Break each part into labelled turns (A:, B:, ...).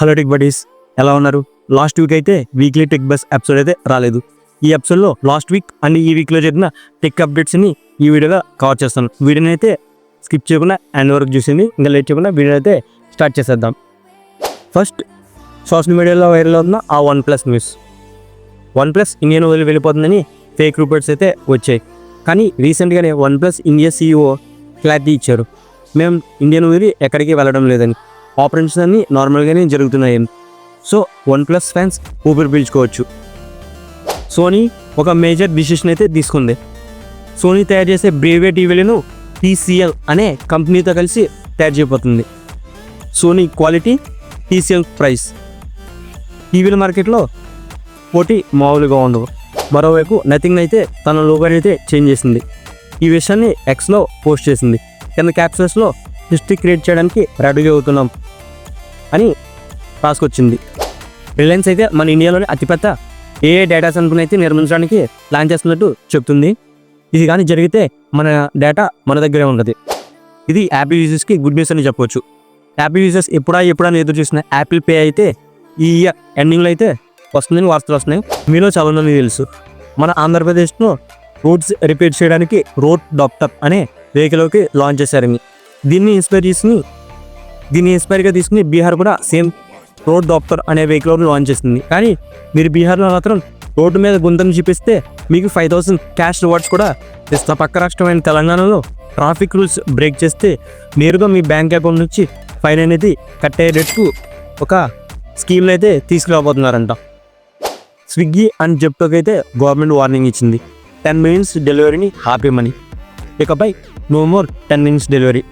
A: Hello tech buddies, ఎలా ఉన్నారు? Last week అయితే వీక్లీ టెక్ బస్ ఎపిసోడ్ అయితే రాలేదు. ఈ ఎపిసోడ్లో లాస్ట్ వీక్ అండ్ ఈ వీక్లో జరిగిన టెక్ అప్డేట్స్ని ఈ వీడియోగా కవర్ చేస్తాను. వీడియోని అయితే స్కిప్ చేయకుండా ఎండ్ వరకు చూసింది, ఇంకా లేట్ చేయకుండా వీడియో అయితే స్టార్ట్ చేసేద్దాం. ఫస్ట్, సోషల్ మీడియాలో వైరల్ అవుతున్న ఆ OnePlus న్యూస్. OnePlus ఇండియన్ వదిలి వెళ్ళిపోతుందని ఫేక్ రూపర్స్ అయితే వచ్చాయి. కానీ రీసెంట్గానే OnePlus ఇండియా CEO క్లారిటీ ఇచ్చారు, మేము ఇండియన్ వదిలి ఎక్కడికి వెళ్ళడం లేదని, ఆపరేషన్స్ అన్నీ నార్మల్గానే జరుగుతున్నాయి. సో OnePlus ఫ్యాన్స్ ఊపిరి పీల్చుకోవచ్చు. సోనీ ఒక మేజర్ డిసిషన్ అయితే తీసుకుంది. సోనీ తయారు చేసే బ్రేవియా టీవీలను TCL అనే కంపెనీతో కలిసి తయారు చేయబోతుంది. Sony quality, TCL price. టీవీల మార్కెట్లో పోటీ మామూలుగా ఉండవు. మరోవైపు నథింగ్ అయితే తన లోగోని అయితే చేంజ్ చేసింది. ఈ విషయాన్ని Xలో పోస్ట్ చేసింది. కింద క్యాప్షన్స్లో హిస్టరీ క్రియేట్ చేయడానికి రెడీగా అవుతున్నాం అని రాసుకొచ్చింది. రిలయన్స్ అయితే మన ఇండియాలోని అతిపెద్ద AI డేటా సెంటర్ని అయితే నిర్మించడానికి ప్లాన్ చేస్తున్నట్టు చెప్తుంది. ఇది కానీ జరిగితే మన డేటా మన దగ్గరే ఉంటుంది. ఇది యాపిల్ యూజర్స్కి గుడ్ న్యూస్ అని చెప్పవచ్చు. యాపిల్ యూజర్స్ ఎప్పుడైనా ఎదురు చూసిన యాపిల్ పే అయితే ఈ ఇయర్ ఎండింగ్లో అయితే వస్తుందని వార్తలు వస్తున్నాయి. మీలో చాలా మంది తెలుసు, మన ఆంధ్రప్రదేశ్లో రోడ్స్ రిపేర్ చేయడానికి రోడ్ డాక్టర్ అనే వెహికల్కి లాంచ్ చేశారని. దీన్ని ఇన్స్పైర్గా తీసుకుని బీహార్ కూడా సేమ్ రోడ్ డాక్టర్ అనే వెహికల్ లాంచ్ చేస్తుంది. కానీ మీరు బీహార్లో మాత్రం రోడ్డు మీద గుంతను చూపిస్తే మీకు 5,000 క్యాష్ రివార్డ్స్ కూడా ఇస్తా. పక్క రాష్ట్రమైన తెలంగాణలో ట్రాఫిక్ రూల్స్ బ్రేక్ చేస్తే నేరుగా మీ బ్యాంక్ అకౌంట్ నుంచి ఫైన్ అనేది కట్టేటట్టు ఒక స్కీమ్లు అయితే తీసుకురాబోతున్నారంట. స్విగ్గీ అండ్ జెప్టోకి అయితే గవర్నమెంట్ వార్నింగ్ ఇచ్చింది, 10 minutes డెలివరీని ఆపేమని. ఇకపై no more 10 minutes delivery.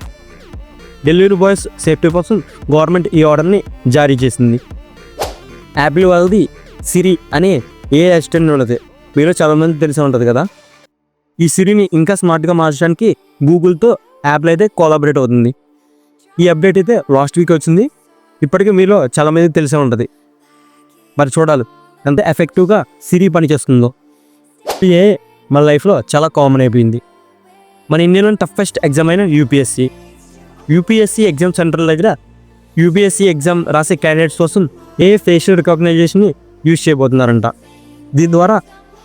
A: Delivery boys safety కోసం గవర్నమెంట్ ఈ ఆర్డర్ని జారీ చేసింది. యాపిల్ వాళ్ళది సిరి అనే AI అసిస్టెంట్ ఉన్నది, మీరు చాలామంది తెలిసి ఉంటుంది కదా. ఈ సిరిని ఇంకా స్మార్ట్గా మార్చడానికి గూగుల్తో యాప్లో అయితే కోలాబరేట్ అవుతుంది. ఈ అప్డేట్ అయితే లాస్ట్ వీక్ వచ్చింది. ఇప్పటికీ మీలో చాలామంది తెలిసే ఉంటుంది. మరి చూడాలి ఎంత ఎఫెక్టివ్గా సిరి పనిచేస్తుందో. AI మన లైఫ్లో చాలా కామన్ అయిపోయింది. మన ఇండియాలోని టఫెస్ట్ ఎగ్జామ్ అయిన యూపీఎస్సీ ఎగ్జామ్ సెంటర్ దగ్గర యూపీఎస్సీ ఎగ్జామ్ రాసే క్యాండిడేట్స్ కోసం ఫేషియల్ రికగ్నైజేషన్ని యూజ్ చేయబోతున్నారంట. దీని ద్వారా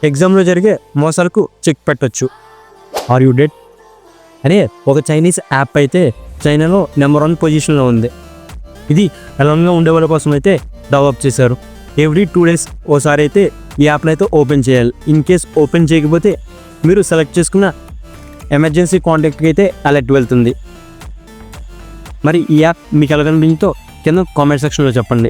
A: ఎగ్జామ్లో జరిగే మోసాలకు చెక్ పెట్టచ్చు. ఆర్ యూ డెడ్ అనే ఒక చైనీస్ యాప్ అయితే చైనాలో నెంబర్ 1 పొజిషన్లో ఉంది. ఇది ఎలాగా ఉండే వాళ్ళ కోసం అయితే డెవలప్ చేశారు. ఎవ్రీ 2 days ఓసారి అయితే ఈ యాప్ని అయితే ఓపెన్ చేయాలి. ఇన్ కేస్ ఓపెన్ చేయకపోతే మీరు సెలెక్ట్ చేసుకున్న ఎమర్జెన్సీ కాంటాక్ట్కి అయితే అలర్ట్ వెళ్తుంది. మరి ఈ యాప్ మీకు ఎలా కనిపించిందో కింద కామెంట్ సెక్షన్లో చెప్పండి.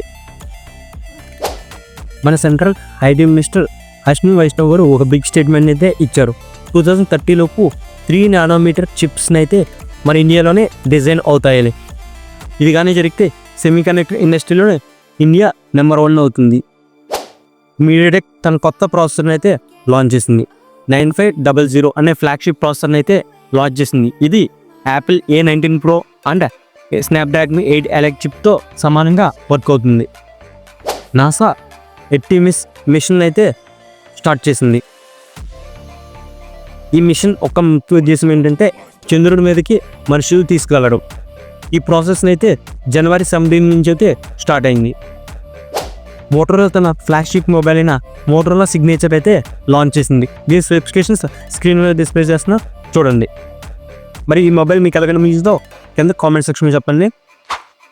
A: మన central IT minister Ashwini Vaishnav గారు ఒక బిగ్ స్టేట్మెంట్ అయితే ఇచ్చారు. 2030 లోపు 3 nanometer చిప్స్ని అయితే మన ఇండియాలోనే డిజైన్ అవుతాయని. ఇది కానీ జరిగితే సెమీకండక్టర్ ఇండస్ట్రీలోనే ఇండియా నెంబర్ 1 అవుతుంది. మీడియాటెక్ తన కొత్త ప్రాసెసర్ని అయితే లాంచ్ చేసింది. 9500 అనే ఫ్లాగ్షిప్ ప్రాసెసర్ని అయితే లాంచ్ చేసింది. ఇది Apple A19 Pro and Snapdragon 8 Elite చిప్తో సమానంగా వర్క్ అవుతుంది. నాసా ఎర్టిమిస్ మిషన్ అయితే స్టార్ట్ చేసింది. ఈ మిషన్ ఒక ముఖ్య ఉద్దేశం ఏంటంటే చంద్రుడి మీదకి మనుషులు తీసుకెళ్లడం. ఈ ప్రాసెస్ని అయితే January 17 నుంచి అయితే స్టార్ట్ అయింది. మోటరోలా తన ఫ్లాగ్షిప్ మొబైల్ అయిన మోటరోలా సిగ్నేచర్ అయితే లాంచ్ చేసింది. దీని స్పెసిఫికేషన్స్ స్క్రీన్ మీద డిస్ప్లే చేస్తున్నా చూడండి. మరి ఈ మొబైల్ మీకు ఎలాగైనా మీదో కింద కామెంట్ సెక్షన్లో చెప్పండి.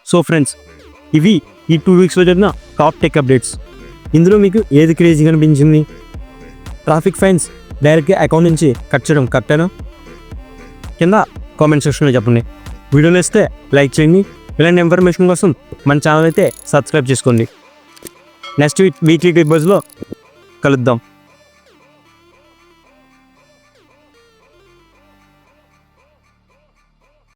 A: సో ఫ్రెండ్స్, ఇవి ఈ 2 weeksలో జరిగిన టాప్ టెక్ అప్డేట్స్. ఇందులో మీకు ఏది క్రేజీగా అనిపించింది? ట్రాఫిక్ ఫైన్స్ డైరెక్ట్గా అకౌంట్ నుంచి కట్ చేయడం కరెక్టేనా? కింద కామెంట్ సెక్షన్లో చెప్పండి. వీడియోలు ఇస్తే లైక్ చేయండి. ఇలాంటి ఇన్ఫర్మేషన్ కోసం మన ఛానల్ అయితే సబ్స్క్రైబ్ చేసుకోండి. నెక్స్ట్ వీక్లీ టెక్ బజ్లో కలుద్దాం.